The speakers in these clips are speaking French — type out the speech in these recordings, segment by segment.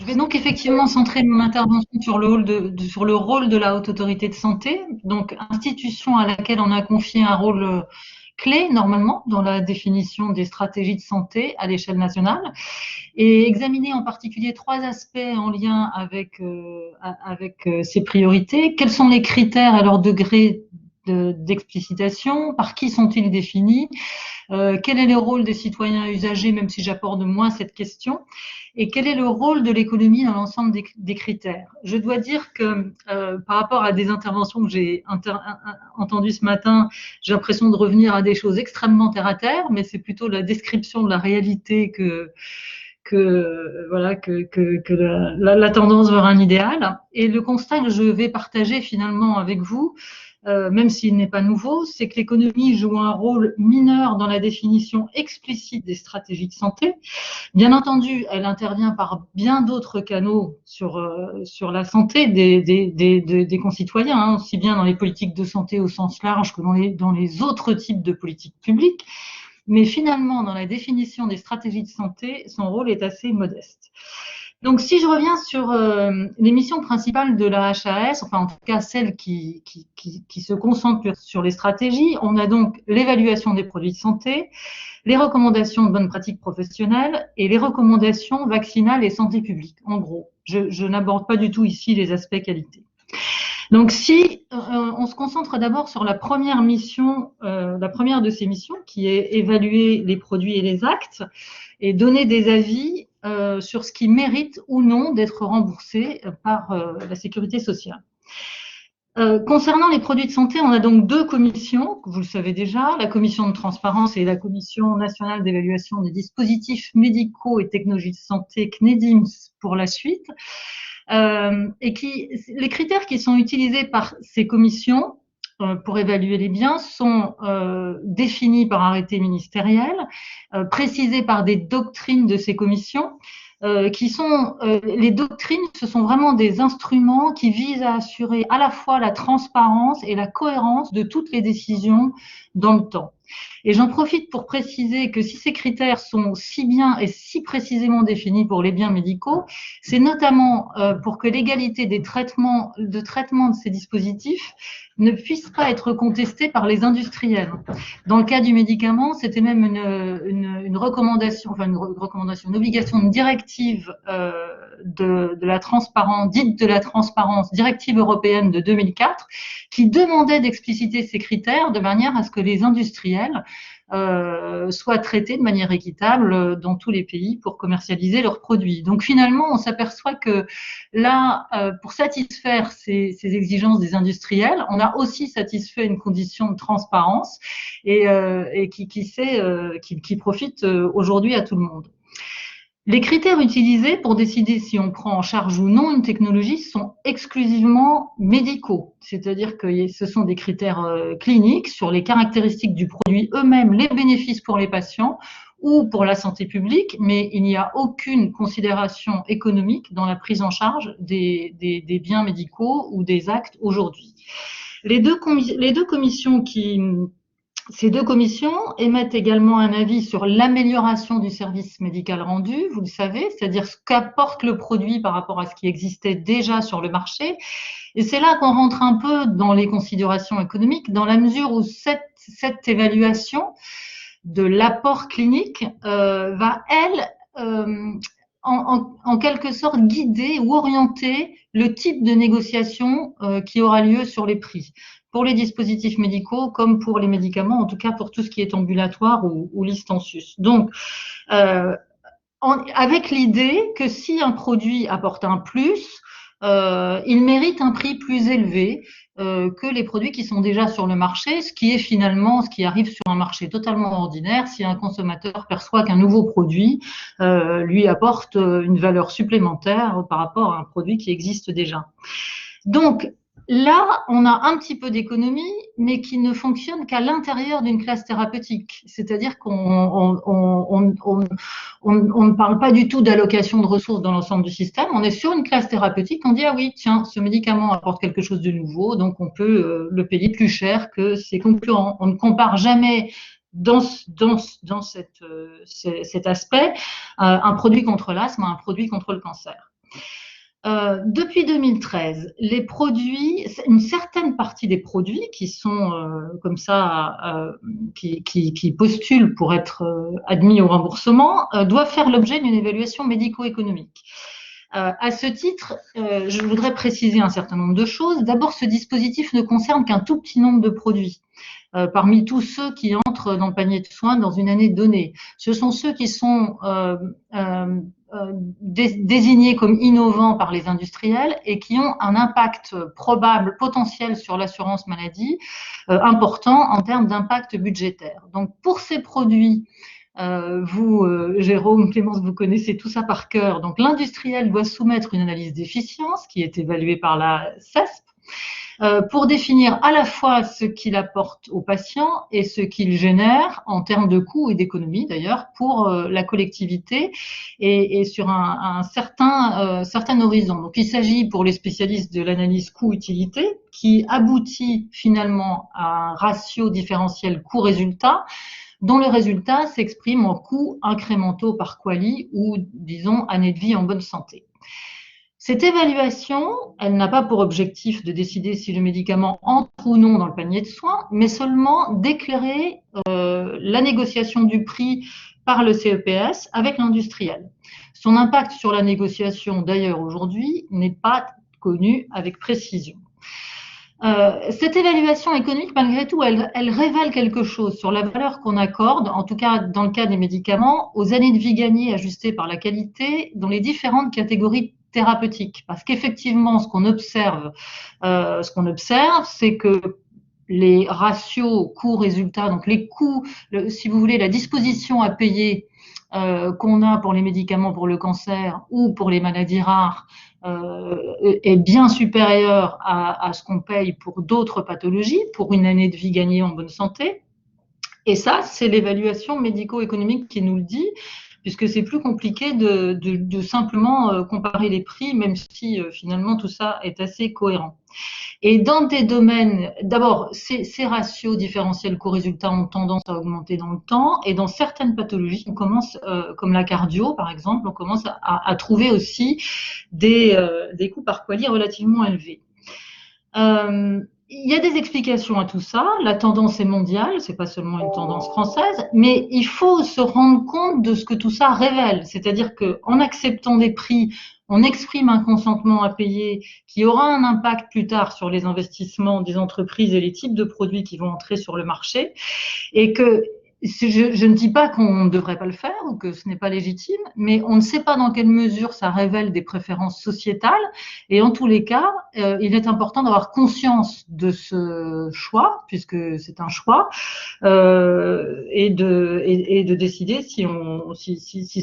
Je vais donc effectivement centrer mon intervention sur sur le rôle de la Haute Autorité de Santé, donc institution à laquelle on a confié un rôle clé normalement dans la définition des stratégies de santé à l'échelle nationale, et examiner en particulier trois aspects en lien avec ces priorités. Quels sont les critères et leur degré d'explicitation? Par qui sont-ils définis? Quel est le rôle des citoyens usagers, même si j'aborde moins cette question? Et quel est le rôle de l'économie dans l'ensemble des critères? Je dois dire que par rapport à des interventions que j'ai entendues ce matin, j'ai l'impression de revenir à des choses extrêmement terre à terre, mais c'est plutôt la description de la réalité que la tendance vers un idéal. Et le constat que je vais partager finalement avec vous, même s'il n'est pas nouveau, c'est que l'économie joue un rôle mineur dans la définition explicite des stratégies de santé. Bien entendu, elle intervient par bien d'autres canaux sur la santé des concitoyens, hein, aussi bien dans les politiques de santé au sens large que dans les autres types de politiques publiques. Mais finalement, dans la définition des stratégies de santé, son rôle est assez modeste. Donc, si je reviens sur les missions principales de la HAS, enfin en tout cas celles qui se concentrent sur les stratégies, on a donc l'évaluation des produits de santé, les recommandations de bonnes pratiques professionnelles et les recommandations vaccinales et santé publique. En gros, je n'aborde pas du tout ici les aspects qualité. Donc, si on se concentre d'abord sur la première mission, la première de ces missions, qui est évaluer les produits et les actes et donner des avis sur ce qui mérite ou non d'être remboursé par la sécurité sociale. Concernant les produits de santé, on a donc deux commissions, vous le savez déjà, la commission de transparence et la commission nationale d'évaluation des dispositifs médicaux et technologies de santé, CNEDIMS, pour la suite. Les critères qui sont utilisés par ces commissions pour évaluer les biens sont définis par arrêté ministériel, précisés par des doctrines de ces commissions, les doctrines, ce sont vraiment des instruments qui visent à assurer à la fois la transparence et la cohérence de toutes les décisions dans le temps. Et j'en profite pour préciser que si ces critères sont si bien et si précisément définis pour les biens médicaux, c'est notamment pour que l'égalité des traitements de ces dispositifs ne puisse pas être contestée par les industriels. Dans le cas du médicament, c'était même une recommandation, une obligation, une directive de la transparence, dite de la transparence, directive européenne de 2004, qui demandait d'expliciter ces critères de manière à ce que les industriels soient traités de manière équitable dans tous les pays pour commercialiser leurs produits. Donc finalement, on s'aperçoit que là, pour satisfaire ces exigences des industriels, on a aussi satisfait une condition de transparence et qui profite aujourd'hui à tout le monde. Les critères utilisés pour décider si on prend en charge ou non une technologie sont exclusivement médicaux, c'est-à-dire que ce sont des critères cliniques sur les caractéristiques du produit eux-mêmes, les bénéfices pour les patients ou pour la santé publique, mais il n'y a aucune considération économique dans la prise en charge des biens médicaux ou des actes aujourd'hui. Ces deux commissions émettent également un avis sur l'amélioration du service médical rendu, vous le savez, c'est-à-dire ce qu'apporte le produit par rapport à ce qui existait déjà sur le marché. Et c'est là qu'on rentre un peu dans les considérations économiques, dans la mesure où cette évaluation de l'apport clinique va, elle, en quelque sorte guider ou orienter le type de négociation qui aura lieu sur les prix, pour les dispositifs médicaux comme pour les médicaments, en tout cas pour tout ce qui est ambulatoire ou liste en sus. Donc, avec l'idée que si un produit apporte un plus, il mérite un prix plus élevé que les produits qui sont déjà sur le marché, ce qui est finalement ce qui arrive sur un marché totalement ordinaire si un consommateur perçoit qu'un nouveau produit lui apporte une valeur supplémentaire par rapport à un produit qui existe déjà. Donc, là, on a un petit peu d'économie, mais qui ne fonctionne qu'à l'intérieur d'une classe thérapeutique. C'est-à-dire qu'on ne parle pas du tout d'allocation de ressources dans l'ensemble du système. On est sur une classe thérapeutique, on dit « Ah oui, tiens, ce médicament apporte quelque chose de nouveau, donc on peut le payer plus cher que ses concurrents. » On ne compare jamais dans cet aspect un produit contre l'asthme à un produit contre le cancer. Depuis 2013, les produits, une certaine partie des produits qui sont comme ça, qui postulent pour être admis au remboursement, doivent faire l'objet d'une évaluation médico-économique. À ce titre, je voudrais préciser un certain nombre de choses. D'abord, ce dispositif ne concerne qu'un tout petit nombre de produits. Parmi tous ceux qui entrent dans le panier de soins dans une année donnée. Ce sont ceux qui sont désignés comme innovants par les industriels et qui ont un impact probable, potentiel sur l'assurance maladie important en termes d'impact budgétaire. Donc pour ces produits, vous, Jérôme, Clémence, vous connaissez tout ça par cœur. Donc l'industriel doit soumettre une analyse d'efficience qui est évaluée par la CESP pour définir à la fois ce qu'il apporte aux patients et ce qu'il génère en termes de coûts et d'économies d'ailleurs pour la collectivité et sur un certain horizon. Donc il s'agit pour les spécialistes de l'analyse coût-utilité qui aboutit finalement à un ratio différentiel coût-résultat dont le résultat s'exprime en coûts incrémentaux par quali ou disons année de vie en bonne santé. Cette évaluation, elle n'a pas pour objectif de décider si le médicament entre ou non dans le panier de soins, mais seulement d'éclairer la négociation du prix par le CEPS avec l'industriel. Son impact sur la négociation, d'ailleurs, aujourd'hui, n'est pas connu avec précision. Cette évaluation économique, malgré tout, elle révèle quelque chose sur la valeur qu'on accorde, en tout cas dans le cas des médicaments, aux années de vie gagnées ajustées par la qualité dans les différentes catégories thérapeutiques. Parce qu'effectivement, ce qu'on observe, c'est que les ratios coûts-résultats, donc les coûts, si vous voulez, la disposition à payer qu'on a pour les médicaments pour le cancer ou pour les maladies rares est bien supérieure à ce qu'on paye pour d'autres pathologies, pour une année de vie gagnée en bonne santé. Et ça, c'est l'évaluation médico-économique qui nous le dit, puisque c'est plus compliqué de simplement comparer les prix, même si finalement tout ça est assez cohérent. Et dans des domaines, d'abord, ces ratios différentiels coût-résultat ont tendance à augmenter dans le temps, et dans certaines pathologies, on commence, comme la cardio par exemple, on commence à trouver aussi des coûts par quali relativement élevés. Il y a des explications à tout ça. La tendance est mondiale, c'est pas seulement une tendance française, mais il faut se rendre compte de ce que tout ça révèle. C'est-à-dire qu'en acceptant des prix, on exprime un consentement à payer qui aura un impact plus tard sur les investissements des entreprises et les types de produits qui vont entrer sur le marché, et que je ne dis pas qu'on ne devrait pas le faire ou que ce n'est pas légitime, mais on ne sait pas dans quelle mesure ça révèle des préférences sociétales. Et en tous les cas, il est important d'avoir conscience de ce choix, puisque c'est un choix, et de décider si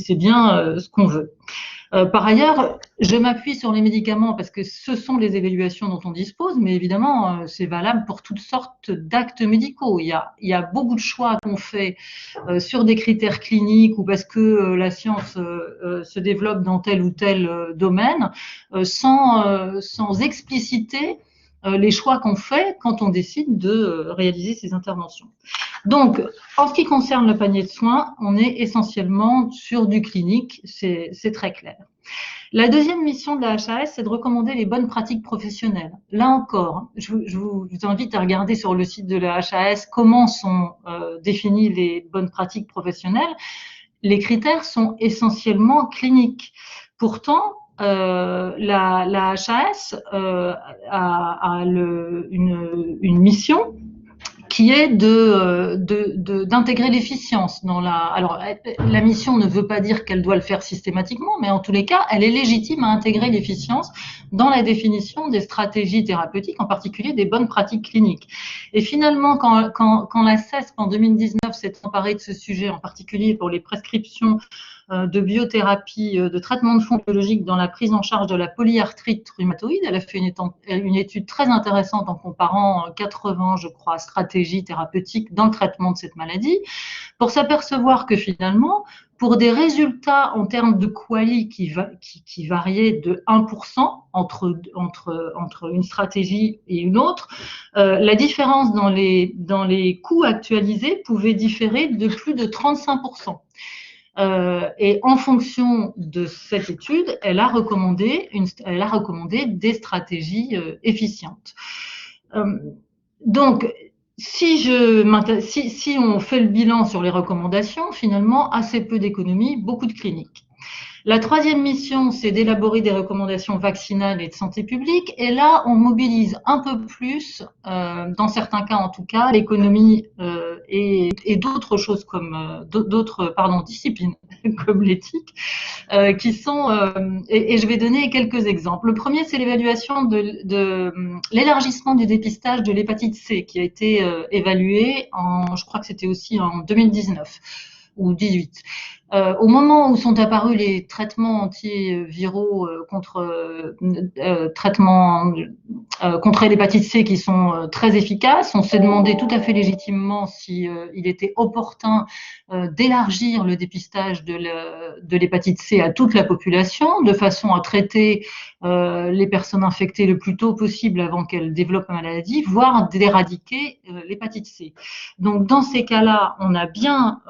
c'est bien ce qu'on veut. Par ailleurs, je m'appuie sur les médicaments parce que ce sont les évaluations dont on dispose, mais évidemment, c'est valable pour toutes sortes d'actes médicaux. Il y a beaucoup de choix qu'on fait sur des critères cliniques ou parce que la science se développe dans tel ou tel domaine, sans expliciter les choix qu'on fait quand on décide de réaliser ces interventions. Donc, en ce qui concerne le panier de soins, on est essentiellement sur du clinique, c'est très clair. La deuxième mission de la HAS, c'est de recommander les bonnes pratiques professionnelles. Là encore, je vous invite à regarder sur le site de la HAS comment sont définies les bonnes pratiques professionnelles. Les critères sont essentiellement cliniques. Pourtant, la HAS a une mission qui est d'intégrer l'efficience dans la. Alors, la mission ne veut pas dire qu'elle doit le faire systématiquement, mais en tous les cas, elle est légitime à intégrer l'efficience dans la définition des stratégies thérapeutiques, en particulier des bonnes pratiques cliniques. Et finalement, quand la CESP en 2019 s'est emparée de ce sujet, en particulier pour les prescriptions de biothérapie, de traitement de fond biologique dans la prise en charge de la polyarthrite rhumatoïde. Elle a fait une étude très intéressante en comparant 80, je crois, stratégies thérapeutiques dans le traitement de cette maladie, pour s'apercevoir que finalement, pour des résultats en termes de quali qui variaient de 1% entre une stratégie et une autre, la différence dans les coûts actualisés pouvait différer de plus de 35%. Et en fonction de cette étude, elle a recommandé des stratégies efficientes. Donc, si on fait le bilan sur les recommandations, finalement, assez peu d'économies, beaucoup de cliniques. La troisième mission, c'est d'élaborer des recommandations vaccinales et de santé publique. Et là, on mobilise un peu plus, dans certains cas en tout cas, l'économie et d'autres choses comme d'autres disciplines comme l'éthique, qui sont et je vais donner quelques exemples. Le premier, c'est l'évaluation de l'élargissement du dépistage de l'hépatite C qui a été évalué je crois que c'était aussi en 2019 ou 18. Au moment où sont apparus les traitements antiviraux contre l'hépatite C qui sont très efficaces, on s'est demandé tout à fait légitimement si il était opportun d'élargir le dépistage de l'hépatite C à toute la population, de façon à traiter les personnes infectées le plus tôt possible avant qu'elles développent la maladie, voire d'éradiquer l'hépatite C. Donc dans ces cas-là, on a bien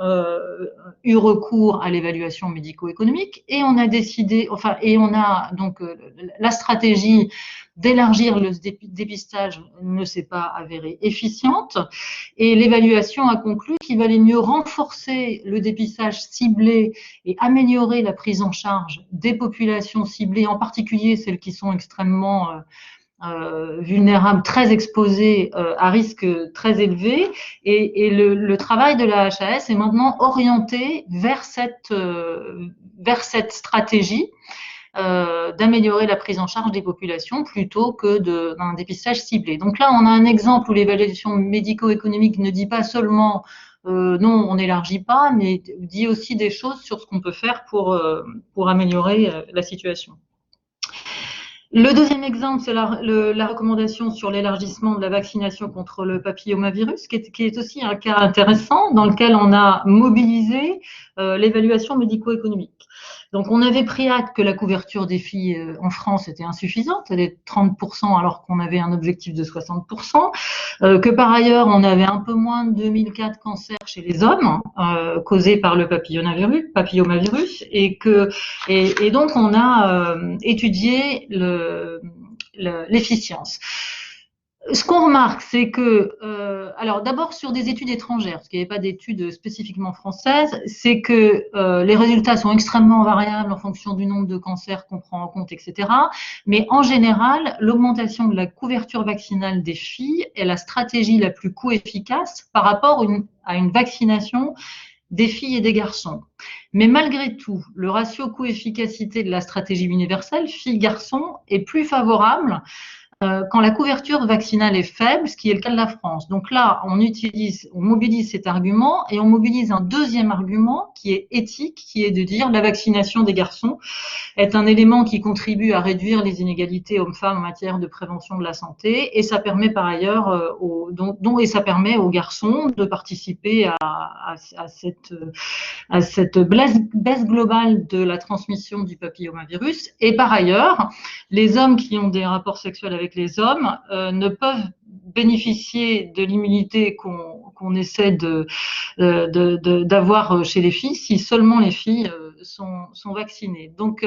eu recours à l'évaluation médico-économique et on a décidé, et on a donc la stratégie d'élargir le dépistage ne s'est pas avérée efficiente et l'évaluation a conclu qu'il valait mieux renforcer le dépistage ciblé et améliorer la prise en charge des populations ciblées, en particulier celles qui sont extrêmement vulnérables, très exposés à risque très élevé. Et le travail de la HAS est maintenant orienté vers cette stratégie d'améliorer la prise en charge des populations plutôt que d'un dépistage ciblé. Donc là, on a un exemple où l'évaluation médico-économique ne dit pas seulement non, on n'élargit pas, mais dit aussi des choses sur ce qu'on peut faire pour améliorer la situation. Le deuxième exemple, c'est la recommandation sur l'élargissement de la vaccination contre le papillomavirus, qui est aussi un cas intéressant dans lequel on a mobilisé l'évaluation médico-économique. Donc, on avait pris acte que la couverture des filles en France était insuffisante, elle est 30% alors qu'on avait un objectif de 60%, que par ailleurs, on avait un peu moins de 2004 cancers chez les hommes causés par le papillomavirus et donc on a étudié l'efficience. Ce qu'on remarque, c'est que, alors d'abord sur des études étrangères, parce qu'il n'y avait pas d'études spécifiquement françaises, c'est que les résultats sont extrêmement variables en fonction du nombre de cancers qu'on prend en compte, etc. Mais en général, l'augmentation de la couverture vaccinale des filles est la stratégie la plus coût-efficace par rapport à une vaccination des filles et des garçons. Mais malgré tout, le ratio coût-efficacité de la stratégie universelle filles-garçons est plus favorable quand la couverture vaccinale est faible, ce qui est le cas de la France. Donc là, on mobilise cet argument et on mobilise un deuxième argument qui est éthique, qui est de dire la vaccination des garçons est un élément qui contribue à réduire les inégalités hommes-femmes en matière de prévention de la santé et ça permet par ailleurs et ça permet aux garçons de participer à cette baisse globale de la transmission du papillomavirus. Et par ailleurs, les hommes qui ont des rapports sexuels avec les hommes ne peuvent bénéficier de l'immunité qu'on essaie d'avoir chez les filles si seulement les filles sont vaccinées. Donc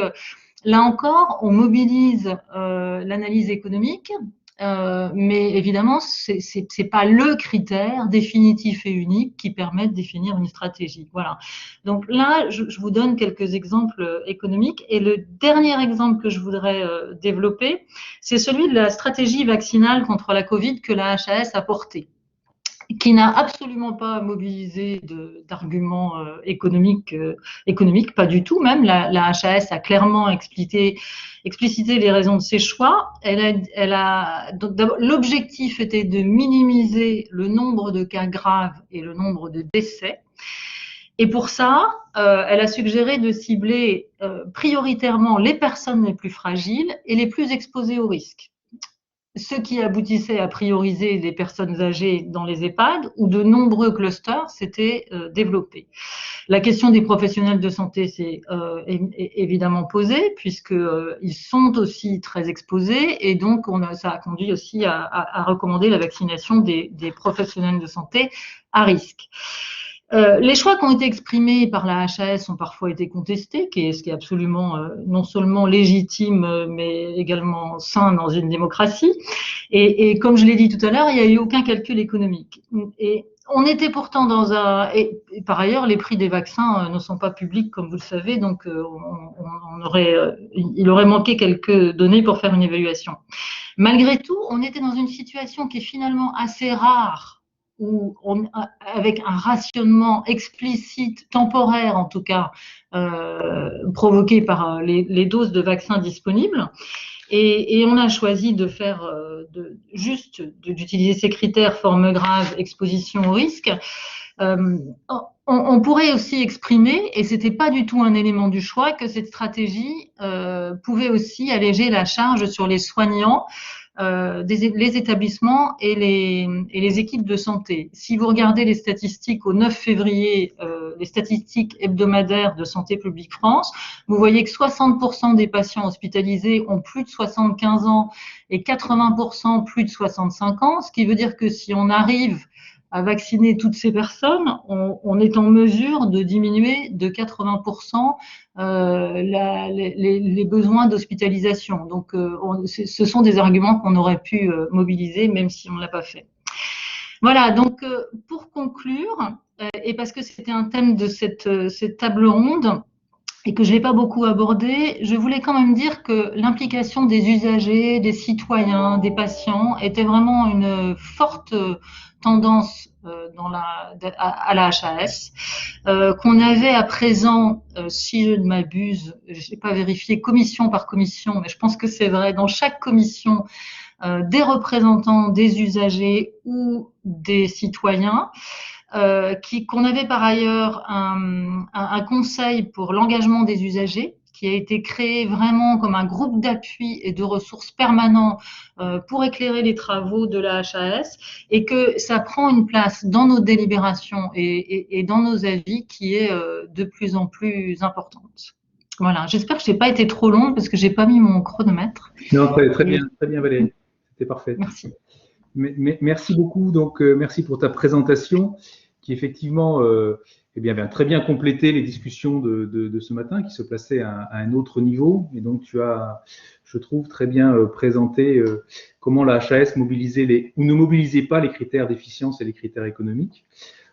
là encore, on mobilise l'analyse économique, mais évidemment, c'est pas le critère définitif et unique qui permet de définir une stratégie. Voilà. Donc là, je vous donne quelques exemples économiques. Et le dernier exemple que je voudrais développer, c'est celui de la stratégie vaccinale contre la Covid que la HAS a portée, qui n'a absolument pas mobilisé d'arguments économiques, pas du tout même. La HAS a clairement explicité les raisons de ses choix. L'objectif était de minimiser le nombre de cas graves et le nombre de décès. Et pour ça, elle a suggéré de cibler prioritairement les personnes les plus fragiles et les plus exposées au risque. Ce qui aboutissait à prioriser les personnes âgées dans les EHPAD, où de nombreux clusters s'étaient développés. La question des professionnels de santé s'est évidemment posée, puisqu'ils sont aussi très exposés, et donc ça a conduit aussi à recommander la vaccination des professionnels de santé à risque. Les choix qui ont été exprimés par la HAS ont parfois été contestés, ce qui est absolument non seulement légitime, mais également sain dans une démocratie. Et comme je l'ai dit tout à l'heure, il n'y a eu aucun calcul économique. Et on était pourtant dans un... Et par ailleurs, les prix des vaccins ne sont pas publics, comme vous le savez, donc il aurait manqué quelques données pour faire une évaluation. Malgré tout, on était dans une situation qui est finalement assez rare, avec un rationnement explicite, temporaire en tout cas, provoqué par les doses de vaccins disponibles. Et on a choisi de faire d'utiliser ces critères: forme grave, exposition au risque. On pourrait aussi exprimer, et c'était pas du tout un élément du choix, que cette stratégie pouvait aussi alléger la charge sur les soignants, les établissements et les équipes de santé. Si vous regardez les statistiques au 9 février, les statistiques hebdomadaires de Santé publique France, vous voyez que 60% des patients hospitalisés ont plus de 75 ans et 80% plus de 65 ans, ce qui veut dire que si on arrive à vacciner toutes ces personnes, on est en mesure de diminuer de 80% les besoins d'hospitalisation. Donc, ce sont des arguments qu'on aurait pu mobiliser, même si on ne l'a pas fait. Voilà, donc pour conclure, et parce que c'était un thème de cette table ronde, et que je n'ai pas beaucoup abordé, je voulais quand même dire que l'implication des usagers, des citoyens, des patients était vraiment une forte tendance à la HAS, qu'on avait à présent, si je ne m'abuse, je n'ai pas vérifié commission par commission, mais je pense que c'est vrai, dans chaque commission, des représentants des usagers ou des citoyens, qu'on avait par ailleurs un conseil pour l'engagement des usagers qui a été créé vraiment comme un groupe d'appui et de ressources permanents pour éclairer les travaux de la HAS, et que ça prend une place dans nos délibérations et dans nos avis qui est de plus en plus importante. Voilà, j'espère que je n'ai pas été trop longue parce que je n'ai pas mis mon chronomètre. Non, très bien Valérie, c'était parfait. Merci. Merci beaucoup, donc merci pour ta présentation qui effectivement vient très bien compléter les discussions de ce matin qui se plaçaient à un autre niveau. Et donc tu as, je trouve, très bien présenté comment la HAS mobilisait ou ne mobilisait pas les critères d'efficience et les critères économiques,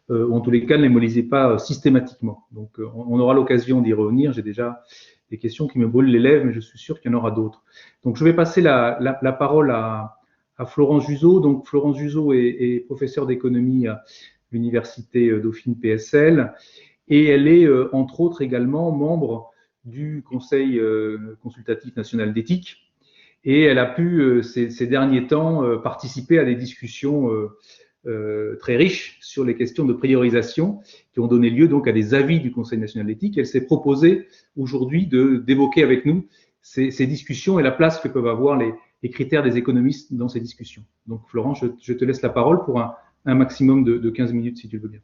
ou en tous les cas ne les mobilisait pas systématiquement. Donc on aura l'occasion d'y revenir. J'ai déjà des questions qui me brûlent les lèvres, mais je suis sûr qu'il y en aura d'autres. Donc je vais passer la parole à Florence Juzot. Donc Florence Juzot est professeure d'économie à l'Université Dauphine PSL, et elle est entre autres également membre du Conseil consultatif national d'éthique, et elle a pu ces derniers temps participer à des discussions très riches sur les questions de priorisation qui ont donné lieu donc à des avis du Conseil national d'éthique. Elle s'est proposée aujourd'hui d'évoquer avec nous ces discussions et la place que peuvent avoir les critères des économistes dans ces discussions. Donc Florence, je te laisse la parole pour un maximum de 15 minutes, si tu le veux bien.